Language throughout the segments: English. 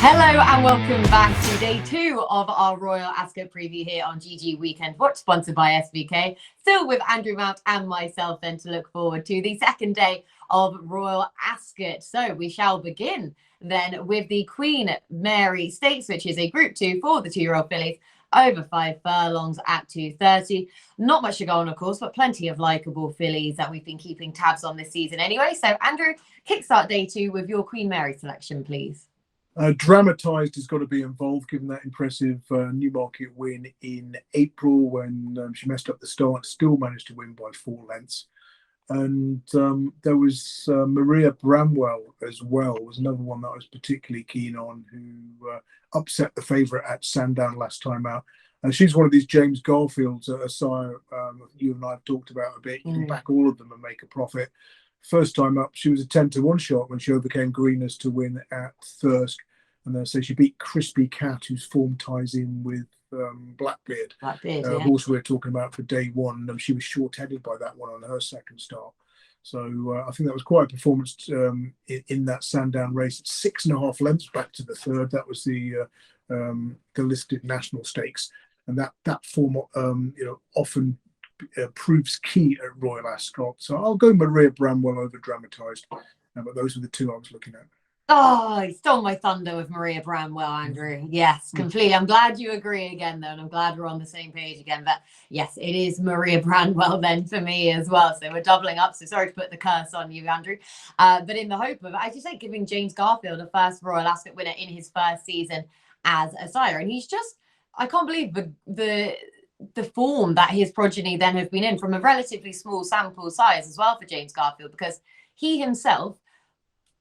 Hello and welcome back to day 2 of our Royal Ascot preview here on GG Weekend Watch, sponsored by SVK. Still with Andrew Mount and myself then to look forward to the second day of Royal Ascot. So we shall begin then with the Queen Mary Stakes, which is a Group 2 for the 2-year-old fillies over 5 furlongs at 2:30. Not much to go on, of course, but plenty of likeable fillies that we've been keeping tabs on this season anyway. So Andrew, kickstart day 2 with your Queen Mary selection, please. Dramatised has got to be involved, given that impressive Newmarket win in April when she messed up the start, still managed to win by 4 lengths. And there was Maria Branwell as well, was another one that I was particularly keen on, who upset the favourite at Sandown last time out. And she's one of these James Garfields, a sire you and I have talked about a bit. You can back all of them and make a profit. First time up, she was a 10-1 shot when she overcame Greeners to win at Thirsk. And then so she beat Crispy Cat, whose form ties in with Blackbeard. Horse we were talking about for day 1. She was short-headed by that one on her second start. So I think that was quite a performance in that Sandown race. 6.5 lengths back to the third. That was the listed national stakes. And that form often proves key at Royal Ascot. So I'll go Maria Branwell over Dramatised. But those are the two I was looking at. Oh, he stole my thunder with Maria Branwell, Andrew. Yes, completely. I'm glad you agree again, though, and I'm glad we're on the same page again. But yes, it is Maria Branwell then for me as well. So we're doubling up. So sorry to put the curse on you, Andrew. But in the hope of, as you say, giving James Garfield a first Royal Ascot winner in his first season as a sire. And he's just, I can't believe the form that his progeny then have been in from a relatively small sample size as well for James Garfield, because he himself,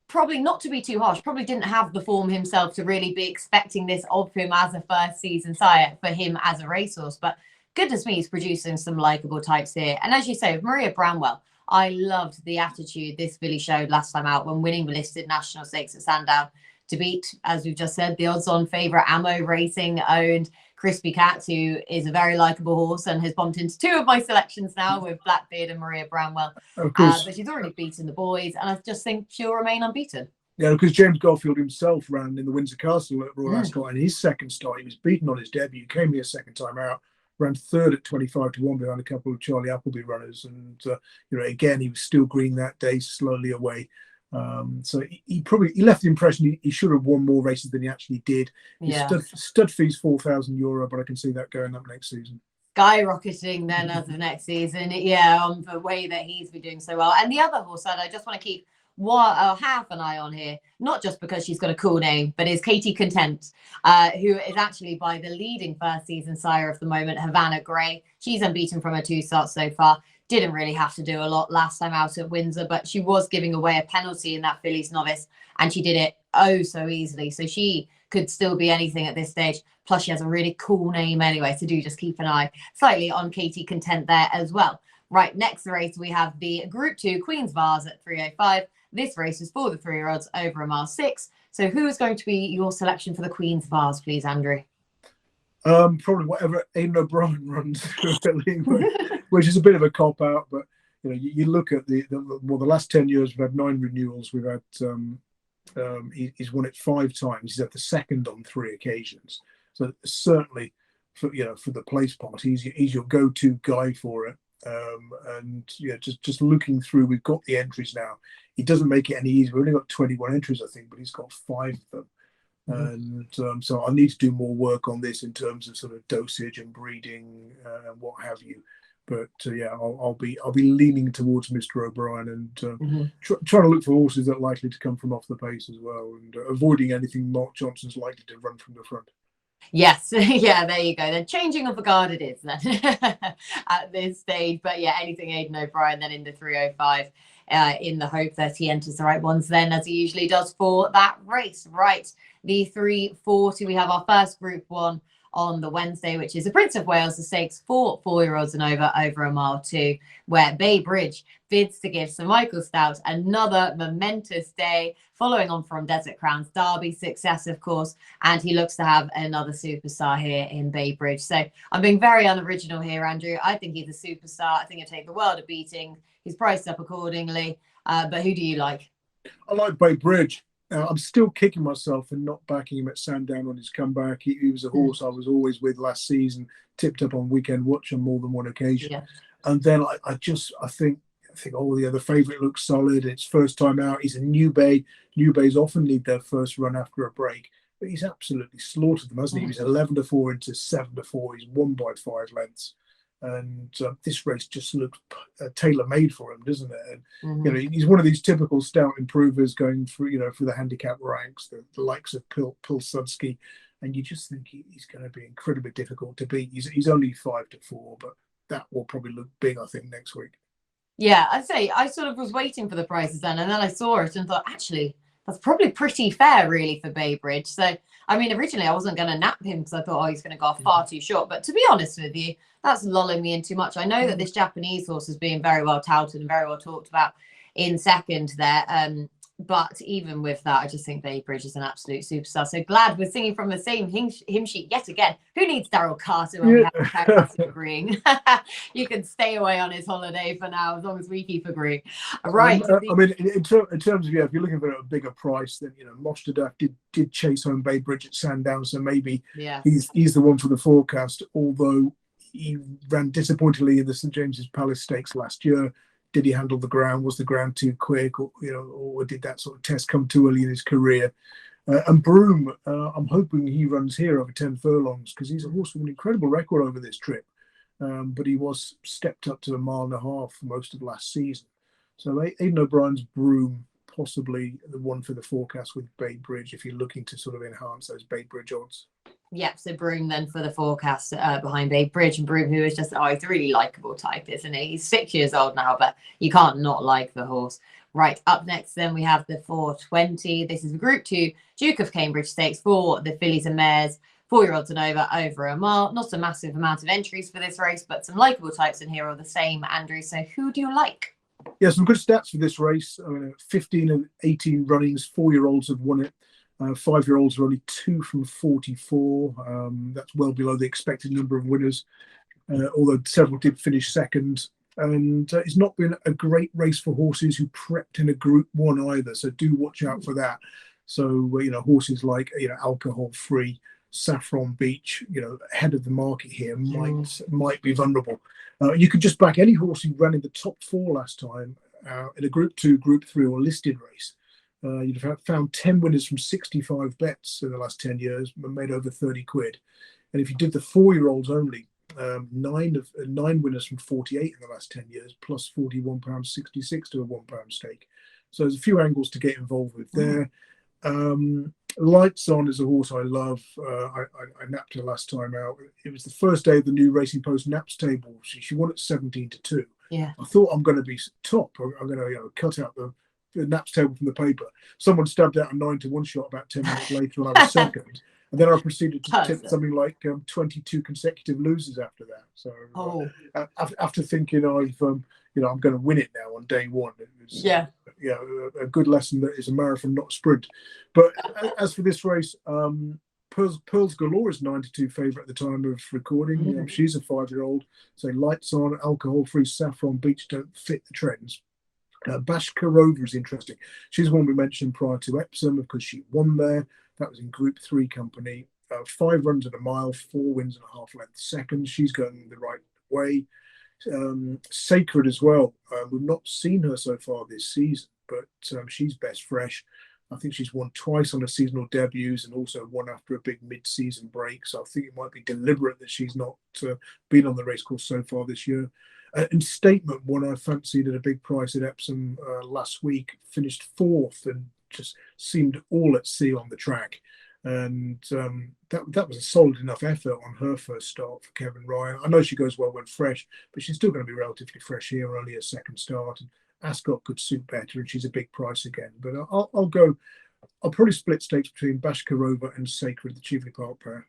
probably not to be too harsh, probably didn't have the form himself to really be expecting this of him as a first season sire for him as a racehorse. But goodness me, he's producing some likeable types here. And as you say, with Maria Branwell, I loved the attitude this filly showed last time out when winning the listed national stakes at Sandown to beat, as we've just said, the odds-on favourite Ammo Racing owned Crispy Cat, who is a very likeable horse and has bumped into 2 of my selections now with Blackbeard and Maria Branwell. Of course. But she's already beaten the boys, and I just think she'll remain unbeaten. Yeah, because James Garfield himself ran in the Windsor Castle at Royal Ascot, and his second start, he was beaten on his debut, came here second time out, ran third at 25-1 behind a couple of Charlie Appleby runners. And, again, he was still green that day, slowly away. So he left the impression he should have won more races than he actually did. Stud fees €4,000, but I can see that going up next season. Skyrocketing then as of next season, on the way that he's been doing so well. And the other horse that I just want to keep half an eye on here, not just because she's got a cool name, but is Katie Content, who is actually by the leading first season sire of the moment, Havana Gray. She's unbeaten from her 2 starts so far. Didn't really have to do a lot last time out at Windsor, but she was giving away a penalty in that fillies novice, and she did it oh so easily. So she could still be anything at this stage. Plus, she has a really cool name anyway, so do just keep an eye slightly on Katie Content there as well. Right, next race, we have the Group 2 Queen's Vase at 3:05. This race is for the 3-year-olds over 1.6 miles. So who is going to be your selection for the Queen's Vase, please, Andrew? Probably whatever Aidan O'Brien runs, which is a bit of a cop out. But you look at the last 10 years, we've had 9 renewals. We've had he's won it 5 times. He's had the second on 3 occasions. So certainly for the place part, he's your go-to guy for it. Just looking through, we've got the entries now. He doesn't make it any easier. We've only got 21 entries, I think, but he's got 5 of them. And so I need to do more work on this in terms of sort of dosage and breeding and what have you. But I'll be leaning towards Mr. O'Brien and trying to look for horses that are likely to come from off the pace as well, and avoiding anything Mark Johnson's likely to run from the front. Yes, there you go. Then changing of the guard it is then at this stage. But anything Aidan O'Brien then in the 3:05 in the hope that he enters the right ones then, as he usually does for that race. Right, the 3:40, we have our first Group 1 on the Wednesday, which is the Prince of Wales, the stakes for 4-year-olds and over 1 mile 2, where Bay Bridge bids to give Sir Michael Stout another momentous day, following on from Desert Crown's Derby success, of course, and he looks to have another superstar here in Bay Bridge. So I'm being very unoriginal here, Andrew. I think he's a superstar. I think he'll take the world of beating. He's priced up accordingly. But who do you like? I like Bay Bridge. I'm still kicking myself for not backing him at Sandown on his comeback. He was a horse I was always with last season, tipped up on Weekend Watch on more than one occasion. Yeah. And then I think, oh, yeah, the favourite looks solid. It's first time out. He's a new bay. New bays often need their first run after a break, but he's absolutely slaughtered them, hasn't he? He was 11-4 into 7-4. He's won by 5 lengths. And this race just looks tailor-made for him, doesn't it? And you know, he's one of these typical stout improvers going through, through the handicap ranks, the likes of Pilsudski, and you just think he's going to be incredibly difficult to beat. He's only 5-4, but that will probably look big, I think, next week. Yeah, I'd say I sort of was waiting for the prices then, and then I saw it and thought, actually, that's probably pretty fair, really, for Baybridge. So, I mean, originally I wasn't going to nap him because I thought, oh, he's going to go far too short. But to be honest with you, that's lulling me in too much. I know that this Japanese horse is being very well touted and very well talked about in second there. But even with that, I just think Baybridge is an absolute superstar. So glad we're singing from the same hymn sheet yet again. Who needs Daryl Carter when we have Carter agreeing? You can stay away on his holiday for now as long as we keep agreeing. Right. I mean, in terms of, if you're looking for a bigger price, then Mostadaf did chase home Baybridge at Sandown, so maybe he's the one for the forecast. Although he ran disappointingly in the St James's Palace Stakes last year. Did he handle the ground? Was the ground too quick, or did that sort of test come too early in his career? And Broome, I'm hoping he runs here over 10 furlongs because he's a horse with an incredible record over this trip. But he was stepped up to 1.5 miles for most of last season. So Aidan O'Brien's Broome, possibly the one for the forecast with Baybridge if you're looking to sort of enhance those Baybridge odds. Yep, so Broome then for the forecast behind Baybridge, and Broome, who is just, he's a really likeable type, isn't he? He's 6 years old now, but you can't not like the horse. Right, up next then we have the 420. This is Group 2 Duke of Cambridge Stakes for the fillies and mares, 4-year-olds and over a mile. Not a massive amount of entries for this race, but some likeable types in here are the same, Andrew. So who do you like? Yeah, some good stats for this race. 15 and 18 runnings, 4-year-olds have won it. 5-year-olds are only 2 from 44. That's well below the expected number of winners, although several did finish second. And it's not been a great race for horses who prepped in a Group 1 either, so do watch out for that. So, horses like, Alcohol Free, Saffron Beach, ahead of the market here might be vulnerable. You could just back any horse who ran in the top 4 last time in a Group 2, Group 3 or listed race. You'd have found 10 winners from 65 bets in the last 10 years, made over 30 quid. And if you did the 4-year-olds only, 9 winners from 48 in the last 10 years, plus £41.66 to a £1 stake. So there's a few angles to get involved with there. Lights On is a horse I love. I napped her last time out. It was the first day of the new Racing Post naps table. She won at 17-2. Yeah. I thought I'm going to be top. I'm going to cut out the naps table from the paper. Someone stabbed out a 9-1 shot about 10 minutes later when I was second. And then I proceeded to tip something like 22 consecutive losers after that. So after thinking I'm going to win it now on day one, it was a good lesson that it's a marathon, not a sprint. But as for this race, Pearls Galore is 9-2 favourite at the time of recording. She's a 5-year-old. So Lights On, Alcohol Free, Saffron Beach don't fit the trends. Bashkirova is interesting. She's one we mentioned prior to Epsom because she won there. That was in Group 3 company. 5 runs at a mile, 4 wins and a half length second. She's going the right way. Sacred as well. We've not seen her so far this season, but she's best fresh. I think she's won twice on her seasonal debuts and also won after a big mid-season break. So I think it might be deliberate that she's not been on the racecourse so far this year. And Statement, one I fancied at a big price at Epsom last week, finished 4th and just seemed all at sea on the track. And that was a solid enough effort on her first start for Kevin Ryan. I know she goes well when fresh, but she's still going to be relatively fresh here, only a second start. And Ascot could suit better, and she's a big price again. But I'll probably split stakes between Bashkirova and Sacred, the Cheveley Park pair.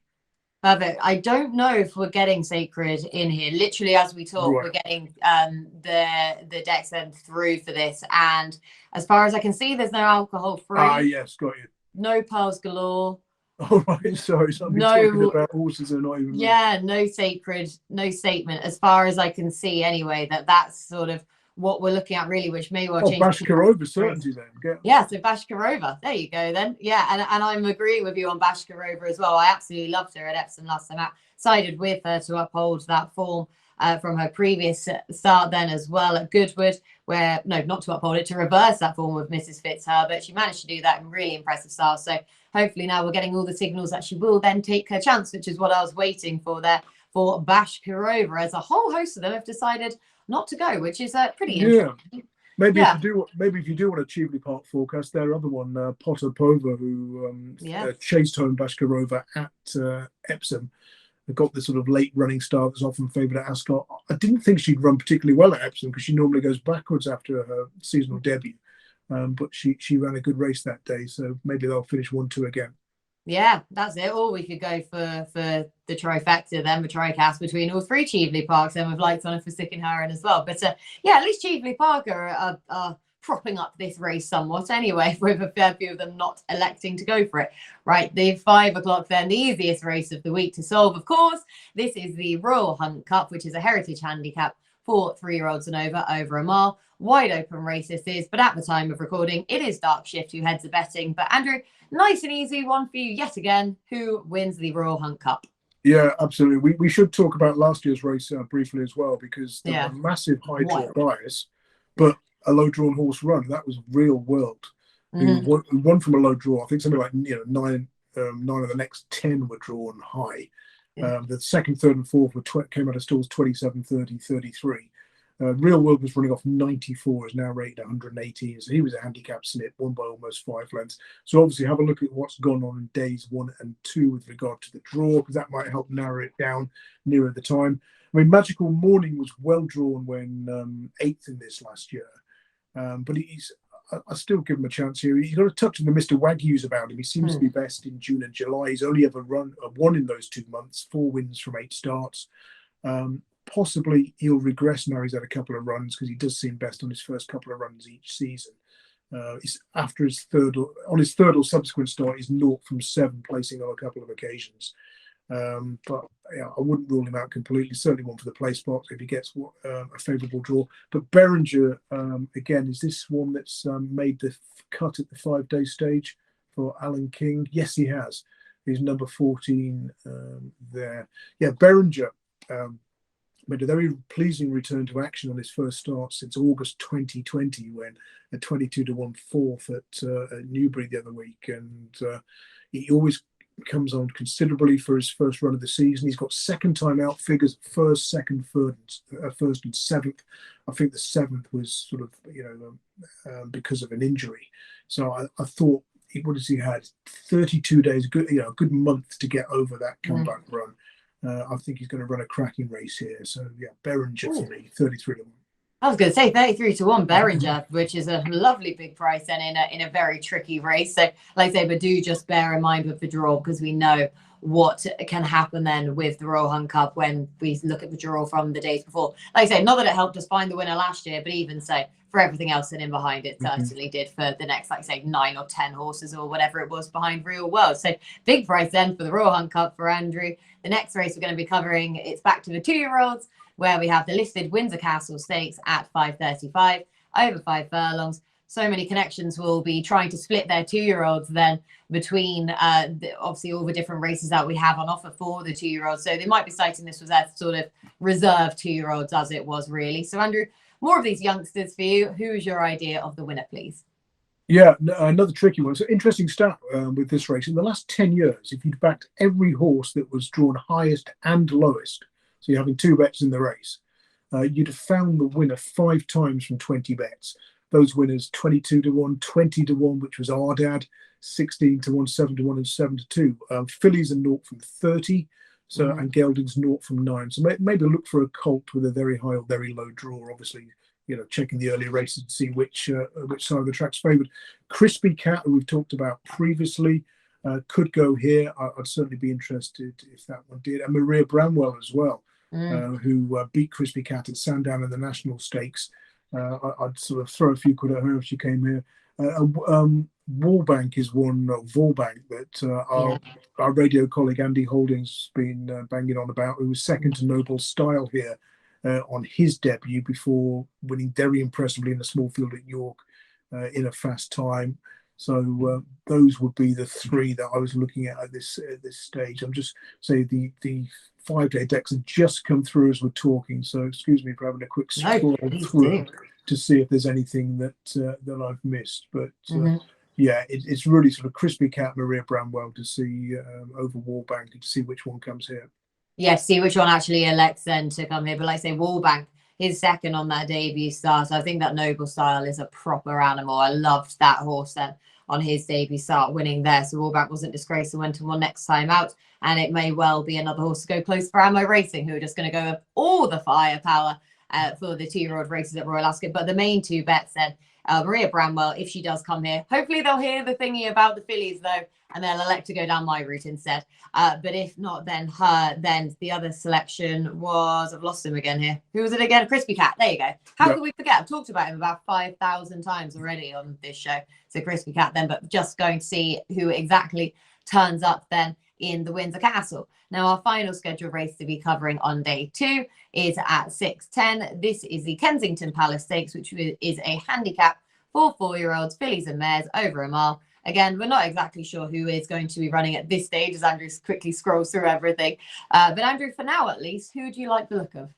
Perfect. I don't know if we're getting Sacred in here. Literally, as we talk, we're getting the decks then through for this. And as far as I can see, there's no Alcohol Free. Yes, got you. No Pearls Galore. Oh, right, sorry. So I've been talking about horses that are not even... Yeah, no Sacred, no Statement. As far as I can see anyway, that's sort of what we're looking at really, which may well Oh, change. Bashkirova certainty then. Yeah, so Bashkirova, there you go then. Yeah, and I'm agreeing with you on Bashkirova as well. I absolutely loved her at Epsom last time out. Sided with her to uphold that form from her previous start then as well at Goodwood, where, no, not to uphold it, to reverse that form with Mrs. Fitzherbert. She managed to do that in really impressive style. So hopefully now we're getting all the signals that she will then take her chance, which is what I was waiting for there for Bashkirova, as a whole host of them have decided not to go, which is pretty interesting. Maybe if you do want a Cheveley Park forecast, their other one, Potapova, who chased home Bashkirova at Epsom, got the sort of late running start that's often favoured at Ascot. I didn't think she'd run particularly well at Epsom because she normally goes backwards after her seasonal debut, but she ran a good race that day, so maybe they'll finish 1-2 again. Yeah, that's it. Or we could go for the trifecta then, the tricast between all three Cheveley Parks, and with lights on it for sticking her in as well. But yeah, at least Cheveley Park are propping up this race somewhat anyway, with a fair few of them not electing to go for it. Right, the 5 o'clock then, the easiest race of the week to solve, of course. This is the Royal Hunt Cup, which is a heritage handicap for 3-year-olds and over a mile. Wide open race this is, but at the time of recording, it is Dark Shift who heads the betting. But Andrew, nice and easy one for you yet again. Who wins the Royal Hunt Cup? Yeah, absolutely. We should talk about last year's race briefly as well, because there were massive high draw bias, but a low drawn horse run. That was Real World, who won from a low draw. I think something like 9 of the next 10 were drawn high. The second, third, and fourth came out of stalls 27, 30, 33. Real World was running off 94, is now rated 118. So he was a handicap snip, won by almost 5 lengths. So obviously have a look at what's gone on in days 1 and 2 with regard to the draw, because that might help narrow it down nearer the time. I mean, Magical Morning was well drawn when 8th in this last year. But I still give him a chance here. He's got a touch of the Mr. Wagyu's about him. He seems to be best in June and July. He's only ever won in those 2 months, 4 wins from 8 starts. Possibly he'll regress now he's had a couple of runs, because he does seem best on his first couple of runs each season. After his third or subsequent start, he's 0 from 7, placing on a couple of occasions. But yeah, I wouldn't rule him out completely. Certainly one for the place box if he gets a favourable draw. But Beringer, again, is this one that's made the cut at the 5-day stage for Alan King? Yes, he has. He's number 14 there. Yeah, Beringer made a very pleasing return to action on his first start since August 2020, when a 22-1 fourth at Newbury the other week. And he always comes on considerably for his first run of the season. He's got second time out figures, first, second, third, first and 7th. I think the 7th was sort of, because of an injury. So I thought, what has he had? 32 days, a good month to get over that comeback run. I think he's going to run a cracking race here. So yeah, Beringer for me, 33-1. I was going to say 33-1 Beringer, which is a lovely big price and in a very tricky race. So like I say, but do just bear in mind with the draw, because we know what can happen then with the Royal Hunt Cup when we look at the draw from the days before. Like I say, not that it helped us find the winner last year, but even so, for everything else and in behind it, certainly did for the next, like I say, 9 or 10 horses or whatever it was behind Real World. So big price then for the Royal Hunt Cup for Andrew. The next race we're going to be covering, it's back to the 2-year-olds, where we have the listed Windsor Castle Stakes at 5:35, over 5 furlongs. So many connections will be trying to split their 2-year-olds then between obviously all the different races that we have on offer for the 2-year-olds. So they might be citing this was their sort of reserve 2-year-olds as it was really. So Andrew, more of these youngsters for you. Who is your idea of the winner, please? Yeah, another tricky one. So interesting stat with this race. In the last 10 years, if you'd backed every horse that was drawn highest and lowest, so you're having 2 bets in the race, you'd have found the winner 5 times from 20 bets. Those winners 22-1, 20-1, which was Ardad, 16-1, 7-1, and 7-2. Fillies are 0 from 30, so and Gelding's 0 from 9. So maybe look for a colt with a very high or very low draw. Obviously, checking the earlier races to see which side of the track's favoured. Crispy Cat, who we've talked about previously, could go here. I'd certainly be interested if that one did. And Maria Branwell as well, who beat Crispy Cat at Sandown in the National Stakes. I'd sort of throw a few quid at her if she came here. Walbank is one, Walbank, that our radio colleague Andy Holding's been banging on about, who was second to Noble Style here on his debut before winning very impressively in the small field at York in a fast time. So those would be the three that I was looking at this stage. I'm just saying the 5-day decks have just come through as we're talking, so excuse me for having a quick scroll through to see if there's anything that I've missed. But yeah, it's really sort of crispy cat Maria Branwell to see over Walbank and to see which one comes here. Yeah, see which one actually elects then to come here. But like I say, Walbank, his second on that debut start. So I think that Noble Style is a proper animal. I loved that horse then on his debut start, winning there. So Walbank wasn't disgraced and went to one next time out. And it may well be another horse to go close for Ammo Racing, who are just going to go with all the firepower for the 2-year-old races at Royal Ascot. But the main two bets then, Maria Branwell, if she does come here, hopefully they'll hear the thingy about the fillies though, and they'll elect to go down my route instead. But if not, then the other selection was, I've lost him again here. Who was it again? Crispy Cat. There you go. How could we forget? I've talked about him about 5,000 times already on this show. So Crispy Cat then, but just going to see who exactly turns up then in the Windsor Castle. Now, our final scheduled race to be covering on day 2 is at 6:10. This is the Kensington Palace Stakes, which is a handicap for 4-year-olds, fillies and mares over a mile. Again, we're not exactly sure who is going to be running at this stage as Andrew quickly scrolls through everything. But Andrew, for now at least, who do you like the look of?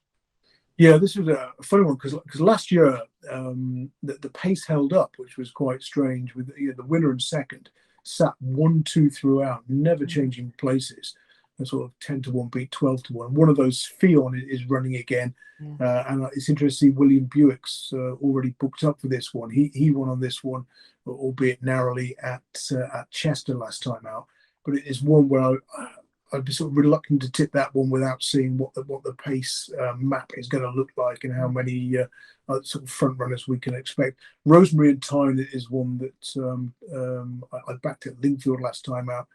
Yeah, this was a funny one because last year the pace held up, which was quite strange. With the winner and second sat 1-2 throughout, never changing places. A sort of 10-1 beat 12-1. One of those, Ffion, is running again, and it's interesting to see William Buick's already booked up for this one. He won on this one, albeit narrowly at Chester last time out. But it is one where I'd be sort of reluctant to tip that one without seeing what the pace map is going to look like and how many sort of front runners we can expect. Rosemary and Thyme is one that I backed at Lingfield last time out.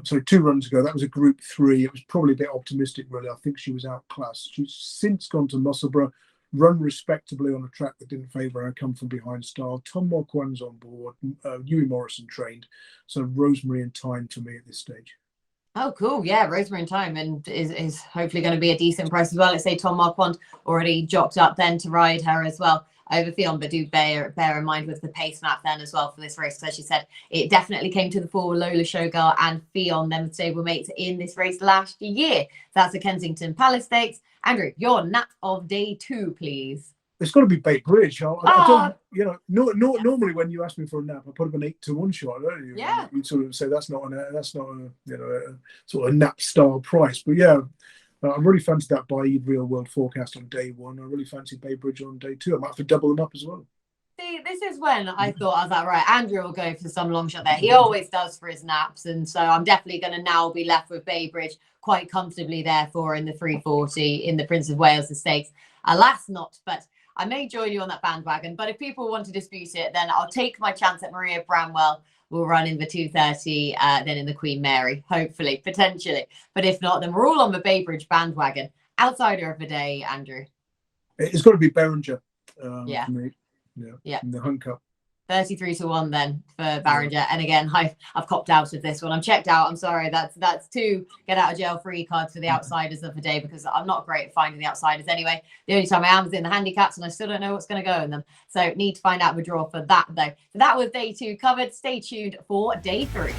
So 2 runs ago, that was a Group 3. It was probably a bit optimistic, really. I think she was outclassed. She's since gone to Musselburgh, run respectably on a track that didn't favour her, come from behind style. Tom Marquand's on board, Huey Morrison trained. So Rosemary and Thyme to me at this stage. Oh, cool. Yeah, Rosemary and Thyme and is hopefully going to be a decent price as well. Let's say Tom Marquand already jocked up then to ride her as well over Ffion, but do bear in mind with the pace map then as well for this race. So as you said, it definitely came to the fore. Lola Showgirl and Ffion, them stablemates in this race last year. That's the Kensington Palace Stakes. Andrew, your nap of day 2, please. It's got to be Bay Bridge. I don't, normally when you ask me for a nap, I put up an 8-1 shot, don't you? Yeah. You sort of say that's not a sort of nap style price, but yeah. I really fancy that by Real World Forecast on day 1. I really fancy Bay Bridge on day 2. I might have to double them up as well. See, this is when I thought, I was like, right, Andrew will go for some long shot there. He always does for his naps. And so I'm definitely going to now be left with Bay Bridge quite comfortably there for in the 340 in the Prince of Wales Stakes. Alas not, but I may join you on that bandwagon. But if people want to dispute it, then I'll take my chance at Maria Branwell. Will run in the 2:30, then in the Queen Mary, hopefully, potentially. But if not, then we're all on the Bay Bridge bandwagon. Outsider of the day, Andrew. It's got to be Beringer. Yeah. For me. Yeah. In the Hunt Cup. 33-1 then for Beringer. And again, I've copped out of this one. I'm checked out. I'm sorry. That's 2 get out of jail free cards for the outsiders of the day, because I'm not great at finding the outsiders anyway. The only time I am is in the handicaps, and I still don't know what's going to go in them. So need to find out the draw for that though. So that was day 2 covered. Stay tuned for day 3.